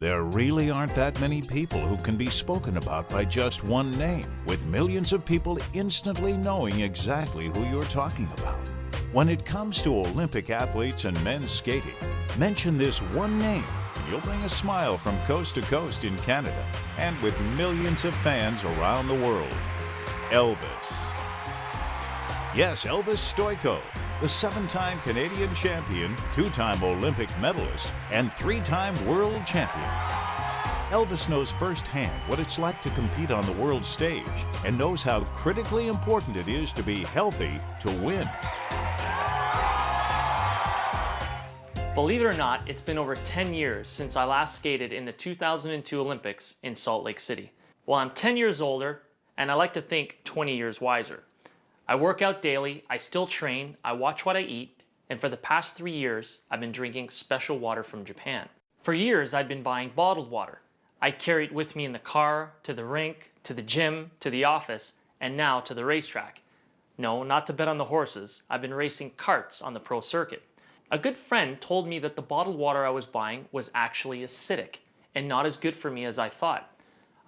There really aren't that many people who can be spoken about by just one name, with millions of people instantly knowing exactly who you're talking about. When it comes to Olympic athletes and men's skating, mention this one name and you'll bring a smile from coast to coast in Canada and with millions of fans around the world. Elvis. Yes, Elvis Stojko, the 7-time Canadian champion, 2-time Olympic medalist, and 3-time world champion. Elvis knows firsthand what it's like to compete on the world stage and knows how critically important it is to be healthy to win. Believe it or not, it's been over 10 years since I last skated in the 2002 Olympics in Salt Lake City. Well, I'm 10 years older, and I like to think 20 years wiser. I work out daily, I still train, I watch what I eat, and for the past 3 years, I've been drinking special water from Japan. For years, I'd been buying bottled water. I carry it with me in the car, to the rink, to the gym, to the office, and now to the racetrack. No, not to bet on the horses. I've been racing karts on the pro circuit. A good friend told me that the bottled water I was buying was actually acidic and not as good for me as I thought.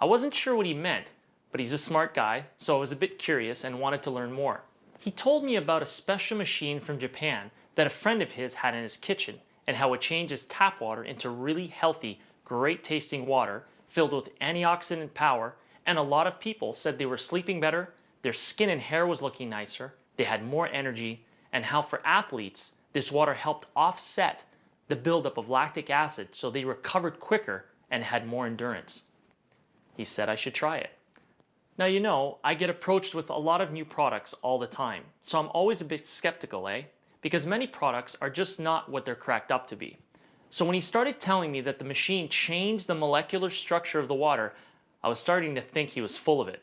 I wasn't sure what he meant, but he's a smart guy, so I was a bit curious and wanted to learn more. He told me about a special machine from Japan that a friend of his had in his kitchen and how it changes tap water into really healthy, great tasting water filled with antioxidant power, and a lot of people said they were sleeping better, their skin and hair was looking nicer, they had more energy, and how for athletes, this water helped offset the buildup of lactic acid so they recovered quicker and had more endurance. He said I should try it. Now, you know, I get approached with a lot of new products all the time, so I'm always a bit skeptical, because many products are just not what they're cracked up to be. So when he started telling me that the machine changed the molecular structure of the water, I was starting to think he was full of it.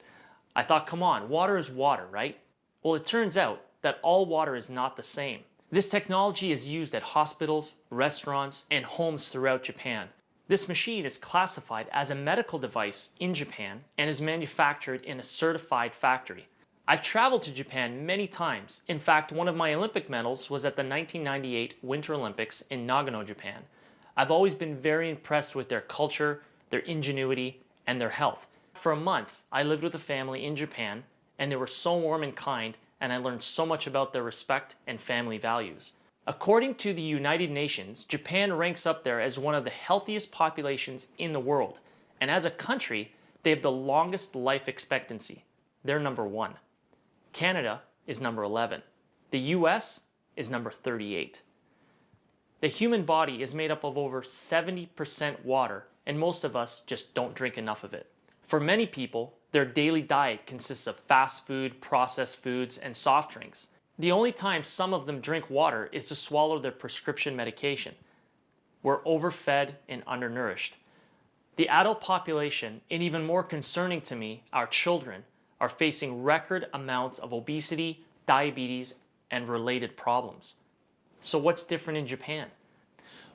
I thought, come on, water is water, right? Well, it turns out that all water is not the same. This technology is used at hospitals, restaurants, and homes throughout Japan. This machine is classified as a medical device in Japan and is manufactured in a certified factory. I've traveled to Japan many times. In fact, one of my Olympic medals was at the 1998 Winter Olympics in Nagano, Japan. I've always been very impressed with their culture, their ingenuity, and their health. For a month, I lived with a family in Japan, and they were so warm and kind, and I learned so much about their respect and family values. According to the United Nations, Japan ranks up there as one of the healthiest populations in the world. And as a country, they have the longest life expectancy. They're number 1. Canada is number 11. The US is number 38. The human body is made up of over 70% water, and most of us just don't drink enough of it. For many people, their daily diet consists of fast food, processed foods, and soft drinks. The only time some of them drink water is to swallow their prescription medication. We're overfed and undernourished. The adult population, and even more concerning to me, our children, are facing record amounts of obesity, diabetes, and related problems. So what's different in Japan?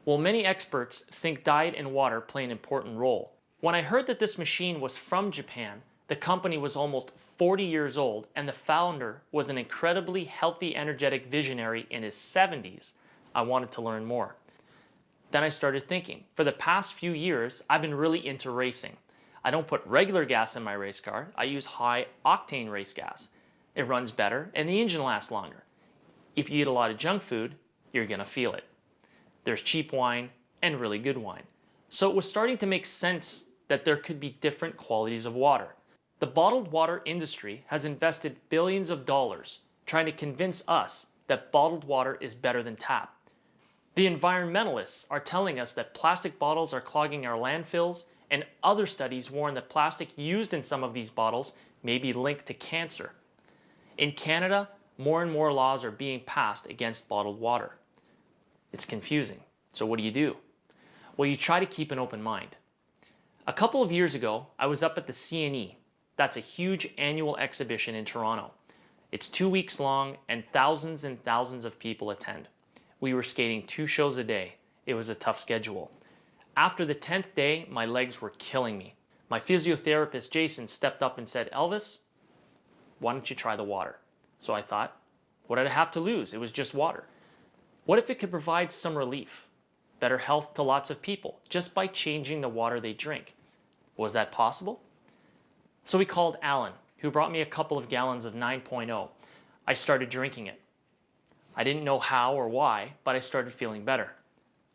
Well, many experts think diet and water play an important role. When I heard that this machine was from Japan, the company was almost 40 years old, and the founder was an incredibly healthy, energetic visionary in his 70s, I wanted to learn more. Then I started thinking. For the past few years, I've been really into racing. I don't put regular gas in my race car. I use high-octane race gas. It runs better, and the engine lasts longer. If you eat a lot of junk food, you're going to feel it. There's cheap wine and really good wine. So it was starting to make sense that there could be different qualities of water. The bottled water industry has invested billions of dollars trying to convince us that bottled water is better than tap. The environmentalists are telling us that plastic bottles are clogging our landfills, and other studies warn that plastic used in some of these bottles may be linked to cancer. In Canada, more and more laws are being passed against bottled water. It's confusing. So what do? Well, you try to keep an open mind. A couple of years ago, I was up at the CNE. That's a huge annual exhibition in Toronto. It's 2 weeks long and thousands of people attend. We were skating 2 shows a day. It was a tough schedule. After the 10th day, my legs were killing me. My physiotherapist, Jason, stepped up and said, Elvis, why don't you try the water? So I thought, what did I have to lose? It was just water. What if it could provide some relief? better health to lots of people just by changing the water they drink. Was that possible? So we called Alan, who brought me a couple of gallons of 9.0. I started drinking it. I didn't know how or why, but I started feeling better.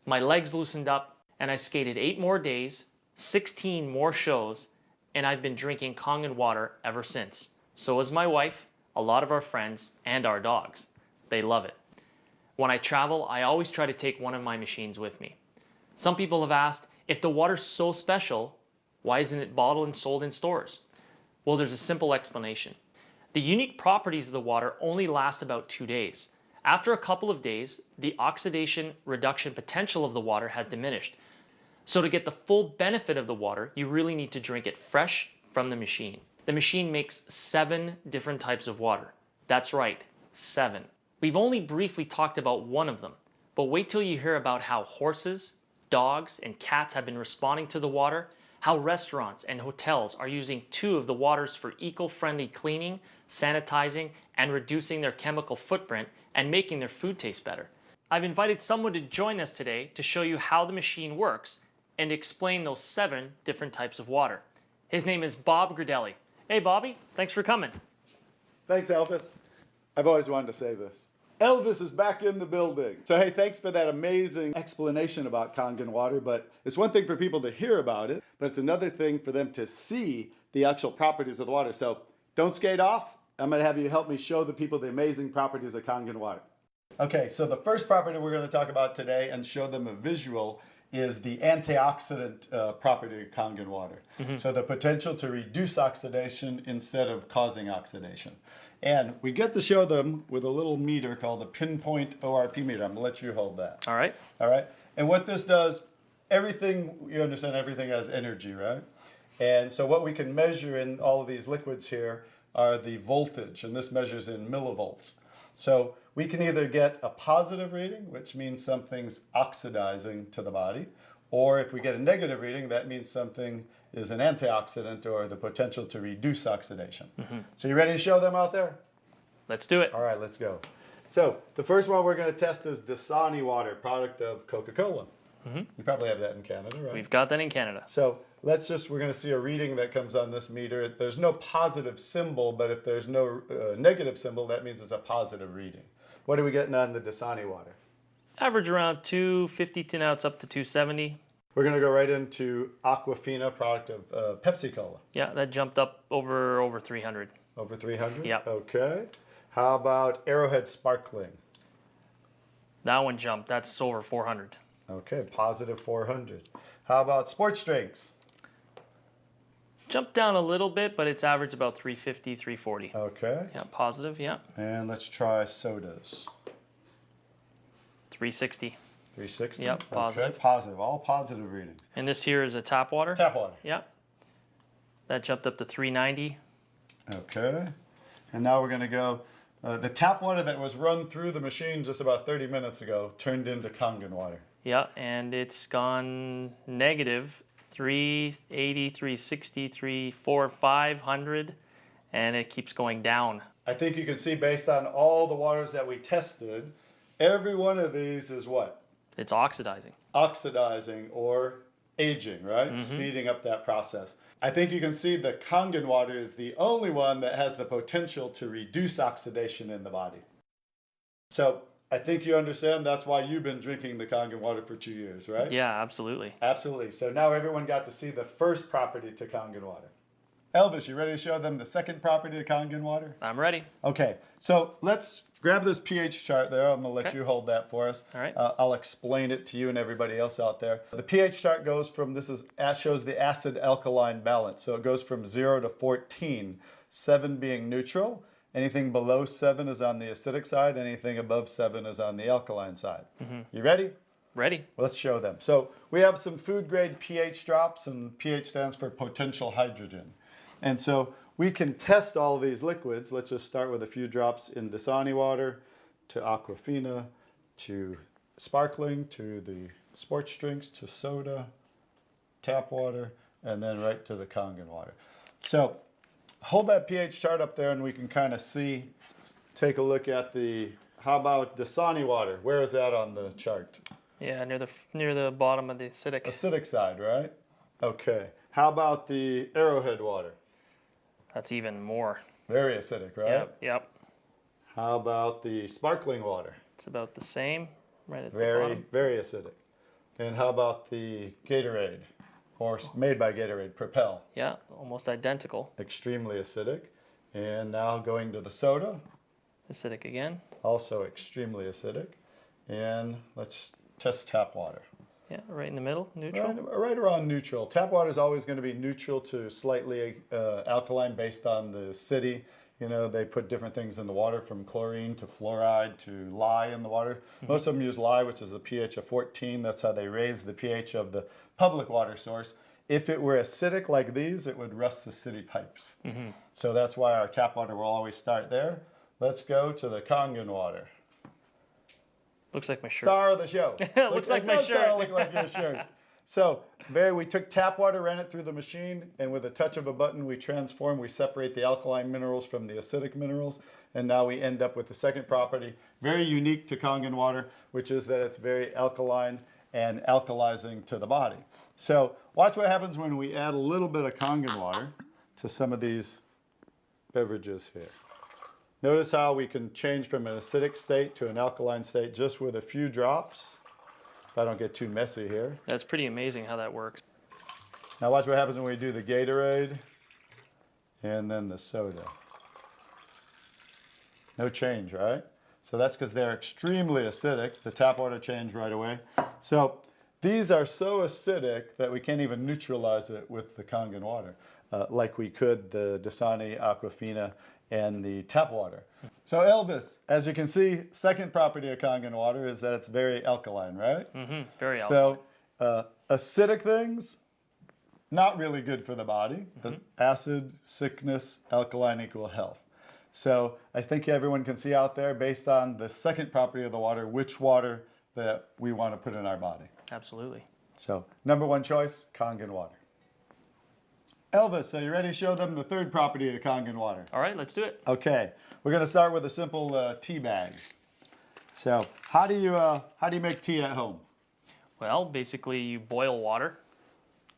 My legs loosened up, and I skated 8 more days, 16 more shows, and I've been drinking Kangen water ever since. So has my wife, a lot of our friends, and our dogs. They love it. When I travel, I always try to take one of my machines with me. Some people have asked, if the water's so special, why isn't it bottled and sold in stores? Well, there's a simple explanation. The unique properties of the water only last about 2 days. After a couple of days, the oxidation reduction potential of the water has diminished. So to get the full benefit of the water, you really need to drink it fresh from the machine. The machine makes 7 different types of water. That's right, 7. We've only briefly talked about one of them, but wait till you hear about how horses, dogs, and cats have been responding to the water, how restaurants and hotels are using 2 of the waters for eco-friendly cleaning, sanitizing, and reducing their chemical footprint and making their food taste better. I've invited someone to join us today to show you how the machine works and explain those 7 different types of water. His name is Bob Gradelli. Hey Bobby, thanks for coming. Thanks, Elvis. I've always wanted to say this. Elvis is back in the building. So hey, thanks for that amazing explanation about Kangen water, but it's one thing for people to hear about it, but it's another thing for them to see the actual properties of the water. So don't skate off. I'm gonna have you help me show the people the amazing properties of Kangen water. Okay, so the first property we're gonna talk about today and show them a visual is the antioxidant property of Kangen water. So the potential to reduce oxidation instead of causing oxidation. And we get to show them with a little meter called the pinpoint ORP meter. I'm gonna let you hold that. All right. All right. And what this does, everything, you understand everything has energy, right? And so what we can measure in all of these liquids here are the voltage, and this measures in millivolts. So we can either get a positive reading, which means something's oxidizing to the body, or if we get a negative reading, that means something is an antioxidant or the potential to reduce oxidation. So you ready to show them out there? Let's do it. All right, let's go. So the first one we're going to test is Dasani water, product of Coca-Cola. You probably have that in Canada, right? We've got that in Canada. So we're going to see a reading that comes on this meter. There's no positive symbol, but if there's no negative symbol, that means it's a positive reading. What are we getting on the Dasani water? Average around 250 to now it's up to 270. We're going to go right into Aquafina, product of Pepsi-Cola. Yeah, that jumped up over 300. Over 300? Yeah. Okay. How about Arrowhead Sparkling? That one jumped. That's over 400. Okay, positive 400. How about sports drinks? Jumped down a little bit, but it's average about 350, 340. Okay. Yeah, positive, yeah. And let's try sodas. 360. 360? Yep, positive. Okay, positive. All positive readings. And this here is a tap water. Tap water. Yeah. That jumped up to 390. Okay. And now we're going to go, the tap water that was run through the machine just about 30 minutes ago turned into Kangen water. Yeah, and it's gone negative 380, 360, 340, 500, and it keeps going down. I think you can see based on all the waters that we tested, every one of these is what? It's oxidizing. Oxidizing or aging, right? Speeding up that process. I think you can see the Kangen water is the only one that has the potential to reduce oxidation in the body. So I think you understand that's why you've been drinking the Kangen water for 2 years, right? Yeah, absolutely. Absolutely. So now everyone got to see the first property to Kangen water. Elvis, you ready to show them the second property to Kangen water? I'm ready. Okay, so let's grab this pH chart there. I'm going to let you hold that for us. All right. I'll explain it to you and everybody else out there. The pH chart goes from, shows the acid-alkaline balance. So it goes from 0 to 14, 7 being neutral. Anything below 7 is on the acidic side. Anything above 7 is on the alkaline side. You ready? Ready. Let's show them. So we have some food-grade pH drops, and pH stands for potential hydrogen. And so we can test all of these liquids. Let's just start with a few drops in Dasani water, to Aquafina, to sparkling, to the sports drinks, to soda, tap water, and then right to the Kangen water. So hold that pH chart up there and we can kind of see, take a look at how about Dasani water? Where is that on the chart? Yeah, near the bottom of the acidic. Acidic side, right? Okay. How about the Arrowhead water? That's even more. Very acidic, right? Yep, yep. How about the sparkling water? It's about the same, right at the Very, bottom. very acidic. And how about the Gatorade, or made by Gatorade, Propel? Yeah, almost identical. Extremely acidic. And now going to the soda, Acidic again. also extremely acidic. And let's test tap water. Yeah, right in the middle, neutral. Right around neutral. Tap water is always going to be neutral to slightly alkaline based on the city. You know, they put different things in the water, from chlorine to fluoride to lye in the water. Most of them use lye, which is the pH of 14. That's how they raise the pH of the public water source. If it were acidic like these, it would rust the city pipes. So that's why our tap water will always start there. Let's go to the Kangen water. Looks like my shirt. Star of the show. Looks like my shirt. Look like your shirt. So, we took tap water, ran it through the machine, and with a touch of a button, we separate the alkaline minerals from the acidic minerals, and now we end up with the second property, very unique to Kangen water, which is that it's very alkaline and alkalizing to the body. So, watch what happens when we add a little bit of Kangen water to some of these beverages here. Notice how we can change from an acidic state to an alkaline state just with a few drops. If I don't get too messy here. That's pretty amazing how that works. Now watch what happens when we do the Gatorade and then the soda. No change, right? So that's because they're extremely acidic. The tap water changed right away. So these are so acidic that we can't even neutralize it with the Kangen water, like we could the Dasani, Aquafina, and the tap water. So Elvis, as you can see, second property of Kangen water is that it's very alkaline, right? Very alkaline. So acidic things, not really good for the body. Acid, sickness, alkaline equal health. So I think everyone can see out there, based on the second property of the water, which water that we want to put in our body. Absolutely. So number one choice, Kangen water. Elvis, are you ready to show them the third property of Kangen water? All right, let's do it. Okay, we're going to start with a simple tea bag. So how do you make tea at home? Well, basically you boil water,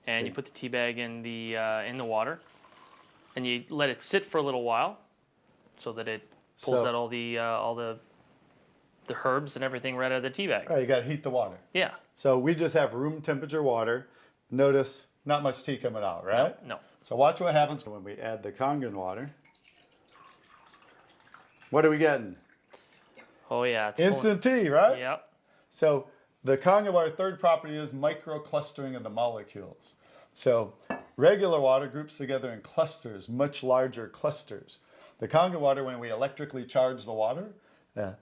and you put the tea bag in the water, and you let it sit for a little while, so that it pulls out all the herbs and everything right out of the tea bag. All right, you got to heat the water. Yeah. So we just have room temperature water. Notice not much tea coming out, right? No. So watch what happens when we add the Kangen water. What are we getting? Oh yeah, it's instant tea, right? Yep. So the Kangen water third property is micro-clustering of the molecules. So regular water groups together in clusters, much larger clusters. The Kangen water, when we electrically charge the water,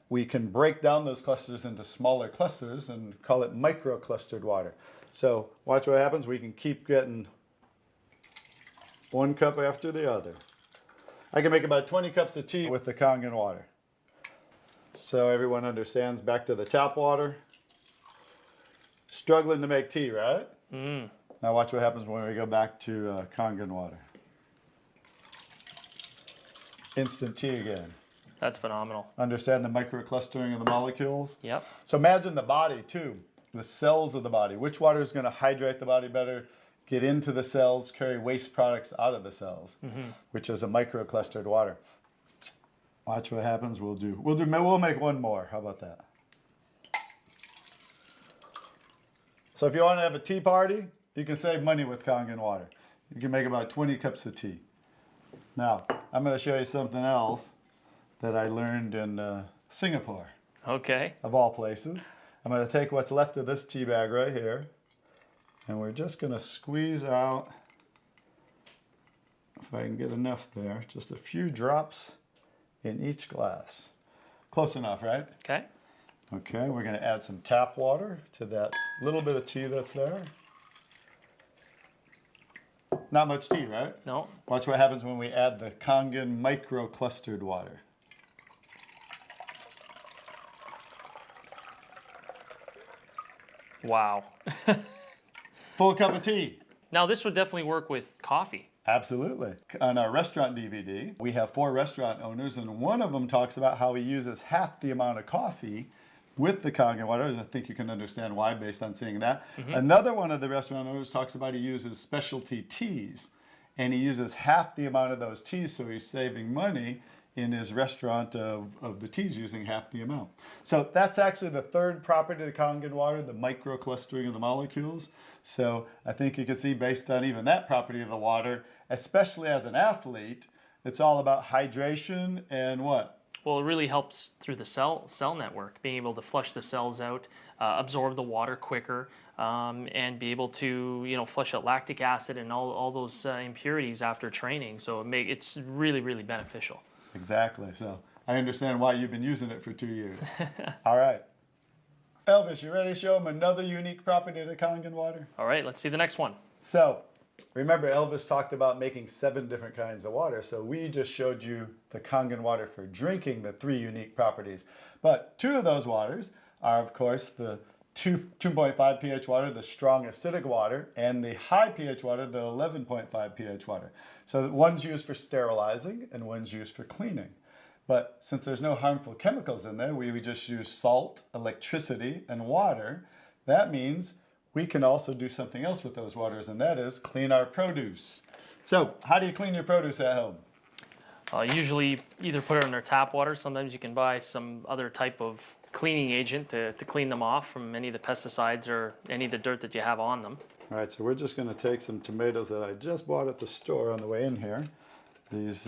we can break down those clusters into smaller clusters and call it micro-clustered water. So watch what happens. We can keep getting one cup after the other. I can make about 20 cups of tea with the Kangen water. So everyone understands, back to the tap water. Struggling to make tea, right? Now watch what happens when we go back to Kangen water. Instant tea again. That's phenomenal. Understand the microclustering of the molecules? Yep. So imagine the body too, the cells of the body. Which water is going to hydrate the body better, get into the cells, carry waste products out of the cells, which is a microclustered water. Watch what happens. We'll make one more. How about that? So if you want to have a tea party, you can save money with Kangen water. You can make about 20 cups of tea. Now, I'm going to show you something else that I learned in Singapore. Okay. Of all places. I'm going to take what's left of this tea bag right here, and we're just going to squeeze out, if I can get enough there, just a few drops in each glass. Close enough, right? Okay. Okay, we're going to add some tap water to that little bit of tea that's there. Not much tea, right? No. Watch what happens when we add the Kangen micro-clustered water. Wow. Full cup of tea. Now this would definitely work with coffee. Absolutely. On our restaurant DVD, we have 4 restaurant owners, and one of them talks about how he uses half the amount of coffee with the Kangen water. I think you can understand why based on seeing that. Another one of the restaurant owners talks about he uses specialty teas, and he uses half the amount of those teas, so he's saving money in his restaurant of the teas using half the amount. So that's actually the third property of Kangen water, the microclustering of the molecules. So I think you can see based on even that property of the water, especially as an athlete, it's all about hydration and what? Well, it really helps through the cell network, being able to flush the cells out, absorb the water quicker, and be able to flush out lactic acid and all those impurities after training. So it's really, really beneficial. Exactly. So I understand why you've been using it for 2 years. All right. Elvis, you ready to show them another unique property of the Kangen water? All right, let's see the next one. So remember, Elvis talked about making 7 different kinds of water. So we just showed you the Kangen water for drinking, the 3 unique properties. But 2 of those waters are, of course, the 2.5 pH water, the strong acidic water, and the high pH water, the 11.5 pH water. So one's used for sterilizing and one's used for cleaning. But since there's no harmful chemicals in there, we just use salt, electricity, and water. That means we can also do something else with those waters, and that is clean our produce. So how do you clean your produce at home? Usually either put it under tap water. Sometimes you can buy some other type of cleaning agent to clean them off from any of the pesticides or any of the dirt that you have on them. All right, so we're just going to take some tomatoes that I just bought at the store on the way in here. These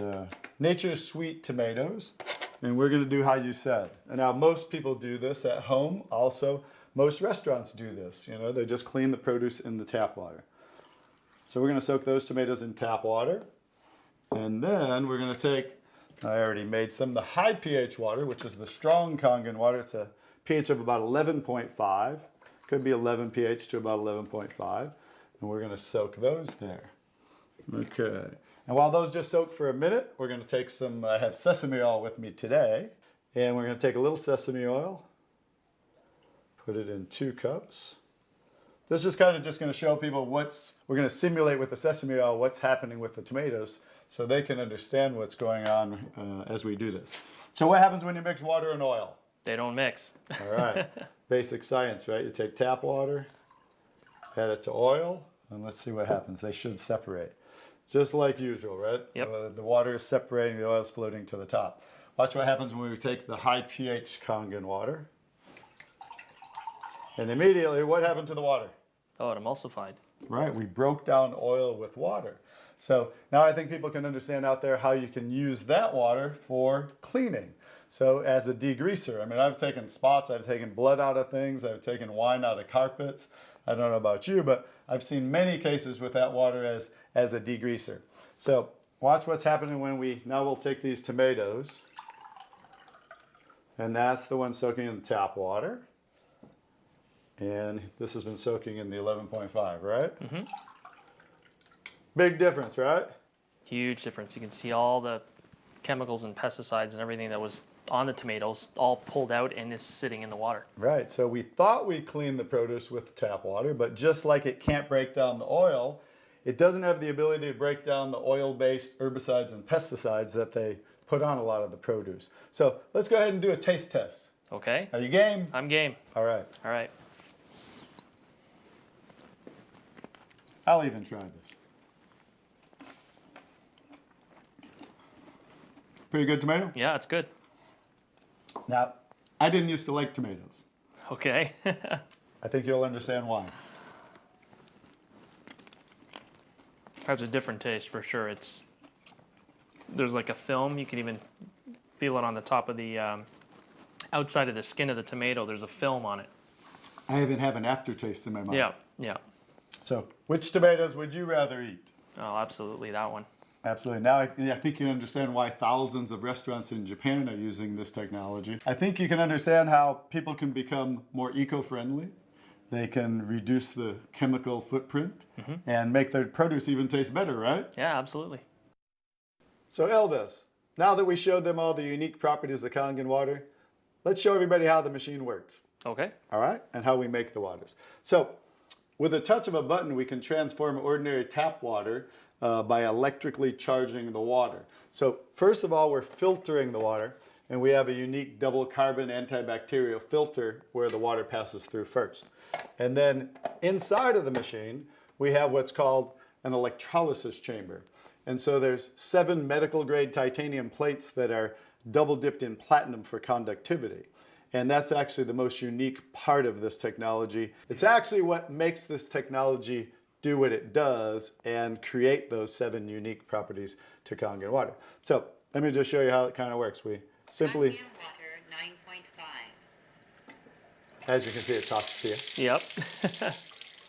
Nature's Sweet tomatoes, and we're going to do how you said. And now most people do this at home. Also, most restaurants do this. They just clean the produce in the tap water. So we're going to soak those tomatoes in tap water. And then we're going to take, I already made some, the high pH water, which is the strong Kangen water. It's a pH of about 11.5. Could be 11 pH to about 11.5. And we're going to soak those there. Okay. And while those just soak for a minute, we're going to take some, I have sesame oil with me today. And we're going to take a little sesame oil, put it in 2 cups. This is kind of just going to show people we're going to simulate with the sesame oil what's happening with the tomatoes so they can understand what's going on as we do this. So what happens when you mix water and oil? They don't mix. All right. Basic science, right? You take tap water, add it to oil, and let's see what happens. They should separate. Just like usual, right? Yep. The water is separating, the oil is floating to the top. Watch what happens when we take the high pH Kangen water. And immediately, what happened to the water? Oh, it emulsified. Right, we broke down oil with water. So now I think people can understand out there how you can use that water for cleaning. So as a degreaser, I mean, I've taken spots, I've taken blood out of things, I've taken wine out of carpets. I don't know about you, but I've seen many cases with that water as a degreaser. So watch what's happening when we'll take these tomatoes, and that's the one soaking in the tap water. And this has been soaking in the 11.5, right? Mm-hmm. Big difference, right? Huge difference. You can see all the chemicals and pesticides and everything that was on the tomatoes all pulled out and is sitting in the water. Right, so we thought we cleaned the produce with tap water, but just like it can't break down the oil, it doesn't have the ability to break down the oil-based herbicides and pesticides that they put on a lot of the produce. So let's go ahead and do a taste test. Okay. Are you game? I'm game. All right. All right. I'll even try this. Pretty good tomato? Yeah, it's good. Now, I didn't used to like tomatoes. Okay. I think you'll understand why. Has a different taste for sure. There's like a film. You can even feel it on the top of the outside of the skin of the tomato. There's a film on it. I even have an aftertaste in my mouth. Yeah, yeah. So, which tomatoes would you rather eat? Oh, absolutely, that one. Absolutely. Now I think you understand why thousands of restaurants in Japan are using this technology. I think you can understand how people can become more eco-friendly. They can reduce the chemical footprint and make their produce even taste better, right? Yeah, absolutely. So Elvis, now that we showed them all the unique properties of Kangen water, let's show everybody how the machine works. Okay. All right? And how we make the waters. So with a touch of a button, we can transform ordinary tap water by electrically charging the water. So first of all, we're filtering the water, and we have a unique double carbon antibacterial filter where the water passes through first. And then inside of the machine, we have what's called an electrolysis chamber. And so there's 7 medical grade titanium plates that are double dipped in platinum for conductivity. And that's actually the most unique part of this technology. It's actually what makes this technology do what it does and create those 7 unique properties to Kangen water. So let me just show you how it kind of works. We simply, Kangen water 9.5. as you can see, it talks to you. Yep.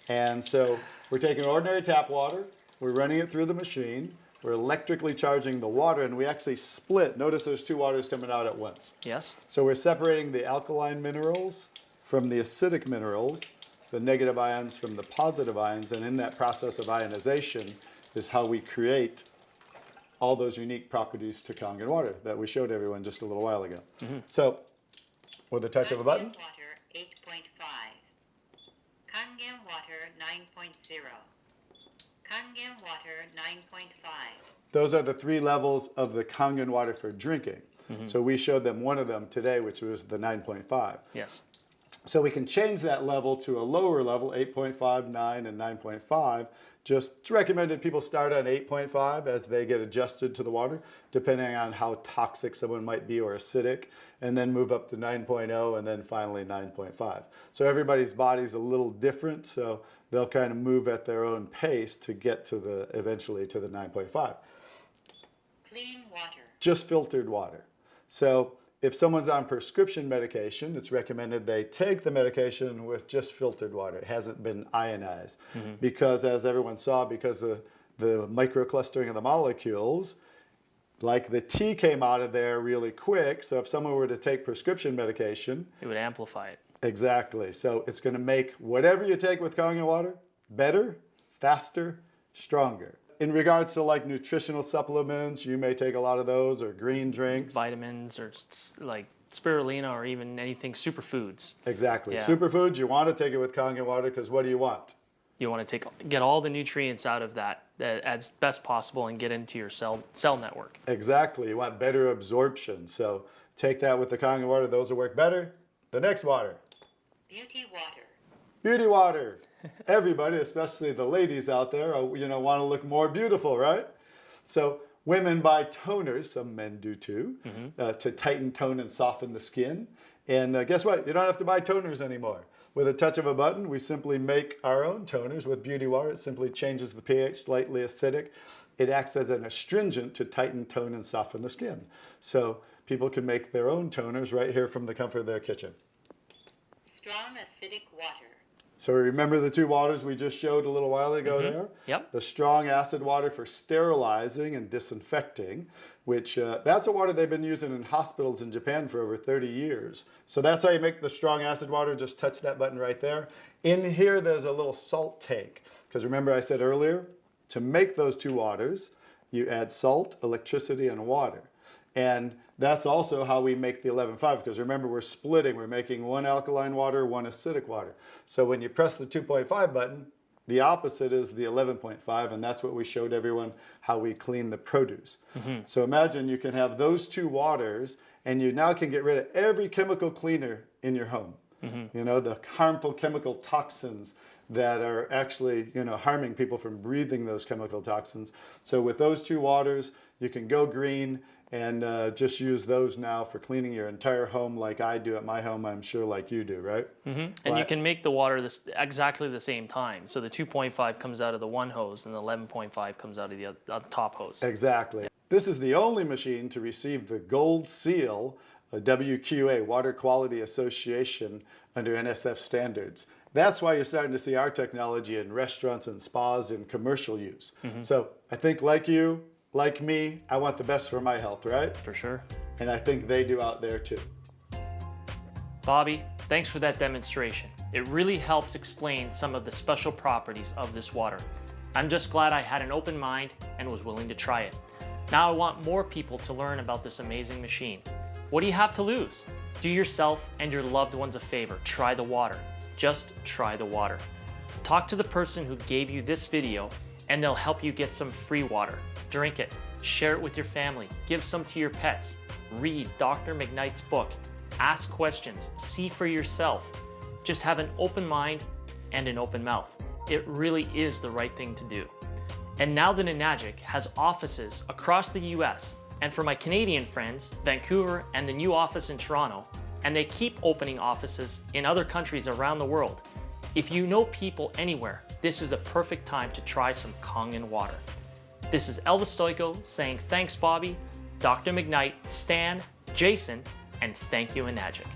And so we're taking ordinary tap water, we're running it through the machine, we're electrically charging the water, and we actually split. Notice there's 2 waters coming out at once. Yes. So we're separating the alkaline minerals from the acidic minerals, the negative ions from the positive ions, and in that process of ionization is how we create all those unique properties to Kangen water that we showed everyone just a little while ago. So with a touch of a button, Kangen water 8.5. Kangen water 9.0. Kangen water 9.5. those are the 3 levels of the Kangen water for drinking. So we showed them one of them today, which was the 9.5. Yes. So we can change that level to a lower level, 8.5, 9, and 9.5. It's recommended people start on 8.5 as they get adjusted to the water, depending on how toxic someone might be or acidic, and then move up to 9.0 and then finally 9.5. So everybody's body's a little different, so they'll kind of move at their own pace to get to eventually to the 9.5. Clean water. Just filtered water. So if someone's on prescription medication, it's recommended they take the medication with just filtered water. It hasn't been ionized. Because as everyone saw, because of the microclustering of the molecules, like the T came out of there really quick. So if someone were to take prescription medication, It would amplify it. exactly. So it's going to make whatever you take with Kangen water better, faster, stronger. In regards to like nutritional supplements, you may take a lot of those, or green drinks. Vitamins or like spirulina or even anything superfoods. Exactly. Yeah. Superfoods, you want to take it with Kangen water because what do you want? You want to get all the nutrients out of that as best possible and get into your cell network. Exactly. You want better absorption. So take that with the Kangen water. Those will work better. The next water. Beauty water. Beauty water. Everybody, especially the ladies out there, want to look more beautiful, right? So women buy toners, some men do too, to tighten, tone, and soften the skin. And guess what? You don't have to buy toners anymore. With a touch of a button, we simply make our own toners with beauty water. It simply changes the pH, slightly acidic. It acts as an astringent to tighten, tone, and soften the skin. So people can make their own toners right here from the comfort of their kitchen. Strong acidic water. So remember the 2 waters we just showed a little while ago there? Yep. The strong acid water for sterilizing and disinfecting, which that's a water they've been using in hospitals in Japan for over 30 years. So that's how you make the strong acid water. Just touch that button right there. In here, there's a little salt tank. Because remember I said earlier, to make those 2 waters, you add salt, electricity, and water. And that's also how we make the 11.5, because remember we're splitting. We're making 1 alkaline water, 1 acidic water. So when you press the 2.5 button, the opposite is the 11.5, and that's what we showed everyone how we clean the produce. So imagine you can have those 2 waters, and you now can get rid of every chemical cleaner in your home. The harmful chemical toxins that are actually harming people from breathing those chemical toxins. So with those 2 waters, you can go green and just use those now for cleaning your entire home like I do at my home, I'm sure like you do, right? And you can make the water exactly the same time. So the 2.5 comes out of the one hose and the 11.5 comes out of the top hose. Exactly. This is the only machine to receive the gold seal, a WQA, Water Quality Association, under NSF standards. That's why you're starting to see our technology in restaurants and spas in commercial use. So I think like you, like me, I want the best for my health, right? For sure. And I think they do out there too. Bobby, thanks for that demonstration. It really helps explain some of the special properties of this water. I'm just glad I had an open mind and was willing to try it. Now I want more people to learn about this amazing machine. What do you have to lose? Do yourself and your loved ones a favor. Try the water. Just try the water. Talk to the person who gave you this video and they'll help you get some free water. Drink it, share it with your family, give some to your pets. read Dr. McKnight's book, ask questions, see for yourself. Just have an open mind and an open mouth. It really is the right thing to do. And now that Enagic has offices across the US, and for my Canadian friends, Vancouver and the new office in Toronto, and they keep opening offices in other countries around the world, if you know people anywhere, this is the perfect time to try some Kangen water. This is Elvis Stojko saying thanks Bobby, Dr. McKnight, Stan, Jason, and thank you Enagic.